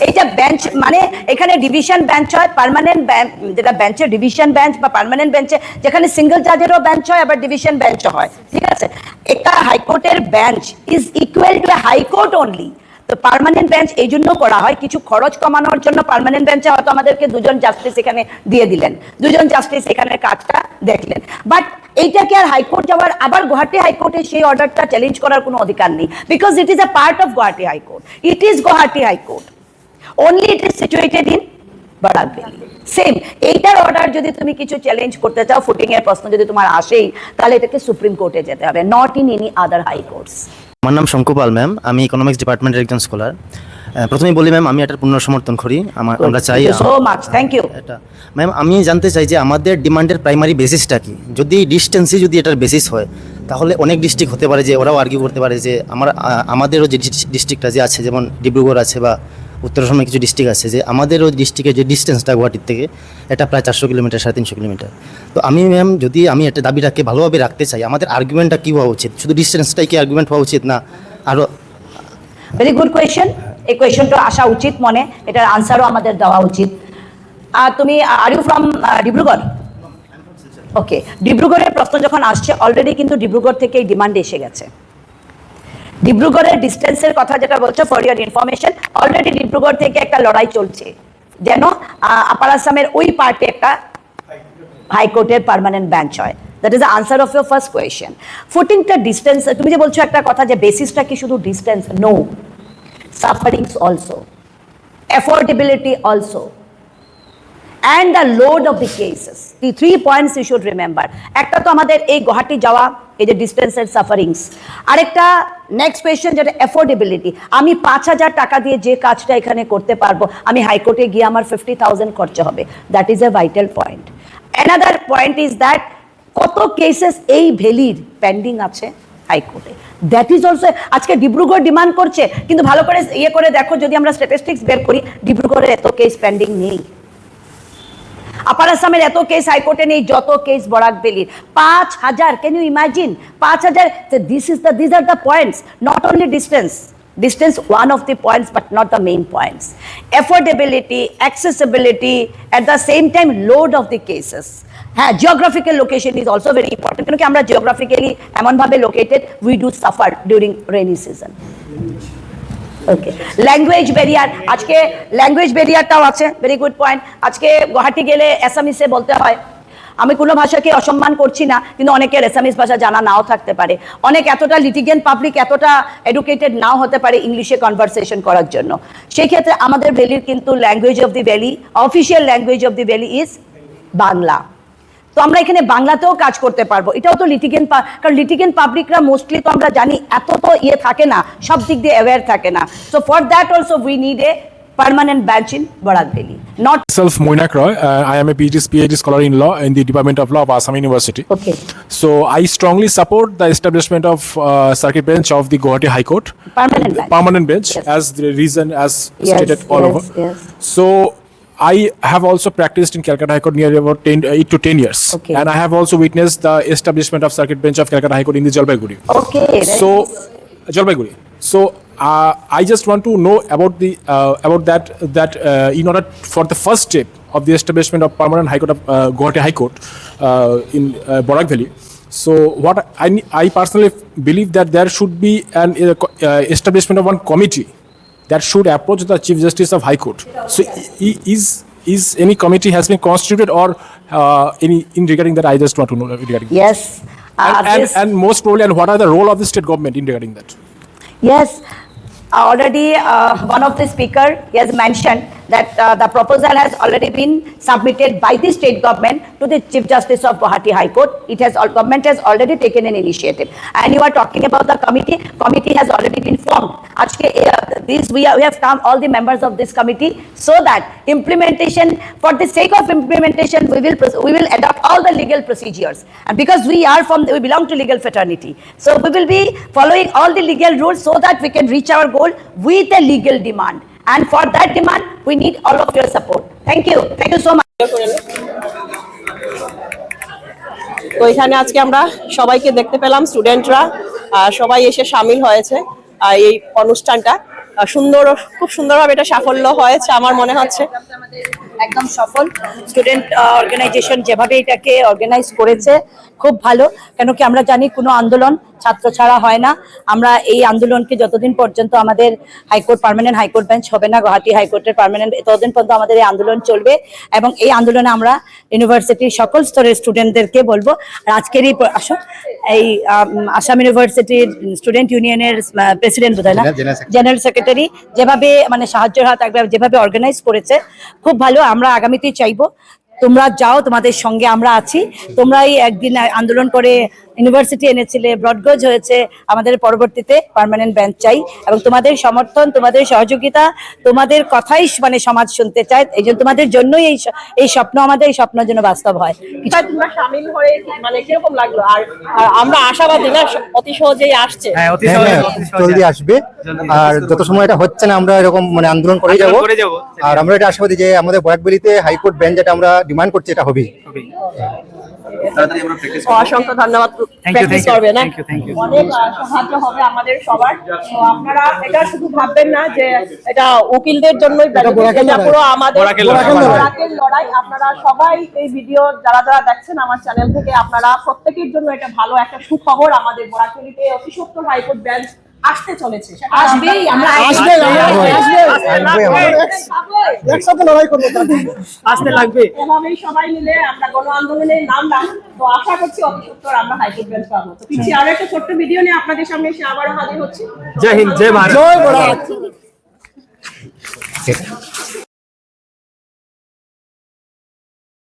এইটা বেঞ্চ মানে এখানে ডিভিশন বেঞ্চ হয়, পার্মানেন্ট বেঞ্চ, যেটা বেঞ্চের ডিভিশন বেঞ্চ বা পার্মানেন্ট বেঞ্চে যেখানে সিঙ্গেল জাজেরও বেঞ্চ হয় আবার ডিভিশন বেঞ্চ হয়, ঠিক আছে। একটা হাইকোর্টের bench is equal to high court only. তো পার্মানেন্ট বেঞ্চ এই জন্য করা হয় কিছু খরচ কমানোর জন্য। পার্মানেন্ট বেঞ্চে হয়তো আমাদেরকে দুজন জাস্টিস এখানে দিয়ে দিলেন, দুজন জাস্টিস এখানে কাজটা দেখলেন, বাট এইটাকে আর হাইকোর্ট যাওয়ার আবার গুয়াহাটি হাইকোর্টে সেই অর্ডারটা চ্যালেঞ্জ করার কোনো অধিকার নেই, because it is a part of Guwahati high court, it is Guwahati high court, only it is situated in Barak Valley. Same এইটার অর্ডার যদি তুমি কিছু চ্যালেঞ্জ করতে চাও, ফুটিং এর প্রশ্ন যদি তোমার আসেই, তাহলে এটাকে সুপ্রিম কোর্টে যেতে হবে, not in any other high courts. আমার নাম শঙ্কুপাল ম্যাম, আমি ইকোনমিক্স ডিপার্টমেন্টের একজন স্কলার। প্রথমেই বলি ম্যাম, আমি এটার পূর্ণ সমর্থন করি। আমরা চাই so much, thank you ma'am. আমি জানতে চাই যে আমাদের ডিমান্ডের প্রাইমারি বেসিসটা কি? যদি ডিস্টেন্সই যদি এটার বেসিস হয়, তাহলে অনেক ডিস্ট্রিক্ট হতে পারে যে ওরাও আর্গিউ করতে পারে যে আমাদেরও যে ডিস্ট্রিক্টটা যে আছে, যেমন ডিব্রুগড় আছে বা উত্তর অসমে কিছু ডিস্ট্রিক্ট আছে, যে আমাদের ওই ডিস্ট্রিক্টের যে ডিস্টেন্সটা গুয়াহাটির থেকে এটা প্রায় 400 কিলোমিটার, 350 কিলোমিটার। তো আমি ম্যাম যদি আমি একটা দাবিটাকে ভালোভাবে রাখতে চাই, আমাদের আর্গুমেন্টটা কী হওয়া উচিত? শুধু ডিস্টেন্সটাই কি আর্গুমেন্ট হওয়া উচিত না আরও? Very good question. এই কোয়েশ্চনটা আসা উচিত মনে, এটার আনসারও আমাদের দেওয়া উচিত। আর তুমি আর ইউ ফ্রম ডিব্রুগড়? ওকে, ডিব্রুগড়ের প্রশ্ন যখন আসছে, অলরেডি কিন্তু ডিব্রুগড় থেকে এই ডিমান্ড এসে গেছে। ডিব্রুগড়ের ডিস্টেন্সের কথা যেটা বলছো, for year information, already Dibrugarh থেকে একটা লড়াই চলছে যেন আপার আসামের ওই পার্টে একটা হাইকোর্টের পার্মানেন্ট বেঞ্চ হয়। That is the answer of your first question. ফুটিংটা ডিস্টেন্স, তুমি যে বলছো একটা কথা যে বেসিসটা কি শুধু distance? No, sufferings also, affordability also, and the load of the cases. The 3 points you should remember. একটা তো আমাদের এই গুয়াহাটি যাওয়া, এই যে ডিস্টেন্স এন্ড সাফারিংস। আরেকটা নেক্সট কোয়েশ্চেন যেটা অ্যাফোর্ডেবিলিটি। আমি 5,000 টাকা দিয়ে যে কাজটা এখানে করতে পারবো, আমি হাইকোর্টে গিয়ে আমার 50,000 খরচা হবে। That is A vital point. Another point is that কত কেসেস এই ভ্যালির পেন্ডিং আছে হাইকোর্টে, দ্যাট ইজ অলসো। আজকে ডিব্রুগড় ডিমান্ড করছে, কিন্তু ভালো করে ইয়ে করে দেখো, যদি আমরা স্ট্যাটিস্টিক্স বের করি, ডিব্রুগড়ে এত কেস পেন্ডিং নেই। আপার আসামের এত কেস হাইকোর্টে নেই যত কেস বরাক ভ্যালির। 5,000, can you imagine? 5,000। These are the points, not only distance one of the points but not the main points. Affordability, accessibility, at the same time load of the cases. হ্যাঁ, geographical location is also very important, কারণ কি আমরা geographically এমন ভাবে located, we do suffer during rainy season. Okay, language barrier, আজকে ল্যাঙ্গুয়েজ ব্যারিয়ারটাও আছে, ভেরি গুড পয়েন্ট। আজকে গুয়াহাটি গেলে অ্যাসামিসে বলতে হয়। আমি কোনো ভাষাকে অসম্মান করছি না, কিন্তু অনেকের অ্যাসামিস ভাষা জানা নাও থাকতে পারে, অনেক এতটা লিটিগেন্ট পাবলিক এতটা এডুকেটেড নাও হতে পারে ইংলিশে কনভারসেশন করার জন্য। সেই ক্ষেত্রে আমাদের ভ্যালির কিন্তু language of the valley, official language of the valley is Bangla. তো আমরা এখানে বাংলাতেও কাজ করতে পারবো। এটাও তো লিটিগেন্ট, কারণ লিটিগেন্ট পাবলিকরা মোস্টলি তো আমরা জানি এত তো ইয়ে থাকে না, সব দিক দিয়ে অ্যাওয়্যার থাকে না। So for that also we need a permanent bench in Barak Valley. Not myself, Moinak Roy. I am a PhD scholar in law in the Department of Law of Assam University. Okay. So I strongly support the establishment of circuit bench of the Guwahati High Court. Permanent bench, yes. As the reason as stated all over. Yes. So I have also practiced in Calcutta High Court nearly about 8 to 10 years. Okay. And I have also witnessed the establishment of circuit bench of Calcutta High Court in the Jalpaiguri. Okay. So Jalpaiguri. So I just want to know about the that in order for the first step of the establishment of permanent High Court of Guwahati High Court in Barak Valley. So what I personally believe that there should be an establishment of one committee that should approach the Chief Justice of High Court. So is any committee has been constituted or any in regarding that? I just want to know regarding. Yes. And most probably, and what are the role of the state government in regarding that? Yes. Already one of the speaker he has mentioned that the proposal has already been submitted by the state government to the Chief Justice of Guwahati High Court. Government has already taken an initiative. And you are talking about the committee has already been formed. We have come, all the members of this committee, so that implementation, for the sake of implementation, we will adopt all the legal procedures. And because we belong to legal fraternity, so we will be following all the legal rules so that we can reach our goal with a legal demand. And for that demand, we need all of your support. Thank you so much. তো এখানে আজকে আমরা সবাইকে দেখতে পেলাম, স্টুডেন্টরা সবাই এসে সামিল হয়েছে এই অনুষ্ঠানটা। খুব সুন্দরভাবে এটা সাফল্য হয়েছে আমার মনে হচ্ছে। একদম সফল। স্টুডেন্ট অর্গানাইজেশন যেভাবে এটাকে অর্গানাইজ করেছে খুব ভালো, কেন কি আমরা জানি কোনো আন্দোলন ছাত্র ছাড়া হয় না। আমরা এই আন্দোলনকে যতদিন পর্যন্ত আমাদের পার্মানেন্ট হাইকোর্ট বেঞ্চ হবে না, গুয়াহাটি হাইকোর্টের পার্মানেন্ট, ততদিন পর্যন্ত আমাদের এই আন্দোলন চলবে। এবং এই আন্দোলনে আমরা ইউনিভার্সিটির সকল স্তরের স্টুডেন্টদেরকে বলবো, এই আসাম ইউনিভার্সিটির স্টুডেন্ট ইউনিয়নের প্রেসিডেন্ট বোধহয় না, জেনারেল সেক্রেটারি যেভাবে সাহায্যের হাত যেভাবে অর্গানাইজ করেছে খুব ভালো। আমরা আগামীতে চাইবো তোমরা যাও, তোমাদের সঙ্গে আমরা আছি। তোমরাই একদিন আন্দোলন করে ইউনিভার্সিটি এনেছিলে, ব্রডগেজ হয়েছে, আমাদের পরবর্তীতে পার্মানেন্ট বেঞ্চ চাই। এবং তোমাদের সমর্থন, তোমাদের সহযোগিতা, তোমাদের কথাই সমাজ শুনতে চায়। এই জন্য তোমাদের জন্যই এই স্বপ্ন, আমাদের এই স্বপ্ন যেন বাস্তব হয়। তোমরা শামিল হয়ে কিরকম লাগলো? আর আমরা আশাবাদী না, অতি সহজেই আসছে, জলদি আসবে। আর যত সময় এটা হচ্ছে না, আমরা এরকম আন্দোলন করে যাবো। আর আমরা এটা আশাবাদী যে আমাদের বরাকভ্যালিতে হাইকোর্ট বেঞ্চ যেটা আমরা ডিমান্ড করছি এটা হবে। অসংখ্য ধন্যবাদ। প্র্যাকটিস করবে না, অনেক সাহায্য হবে আমাদের সবার। তো আপনারা এটা শুধু ভাববেন না যে এটা উকিলদের জন্যই, এটা পুরো আমাদের বরাকের লড়াই। আপনারা সবাই এই ভিডিও যারা দেখছেন আমার চ্যানেল থেকে, আপনারা প্রত্যেকের জন্য এটা ভালো একটা সুখবর। আমাদের বরাকভ্যালিতে অতি সত্বর হাইকোর্ট বেঞ্চ আসতে চলেছে, আসতে লাগবে। এভাবেই সবাই মিলে আমরা গণ আন্দোলনে নামলাম। তো আশা করছি অতি সত্বর আমরা হাইকোর্ট বেঞ্চ পাবো। তো পিছিয়ে আরো একটা ছোট্ট ভিডিও নিয়ে আপনাদের সামনে এসে আবারও হাজির হচ্ছি। জয় হিন্দ, জয় ভারত।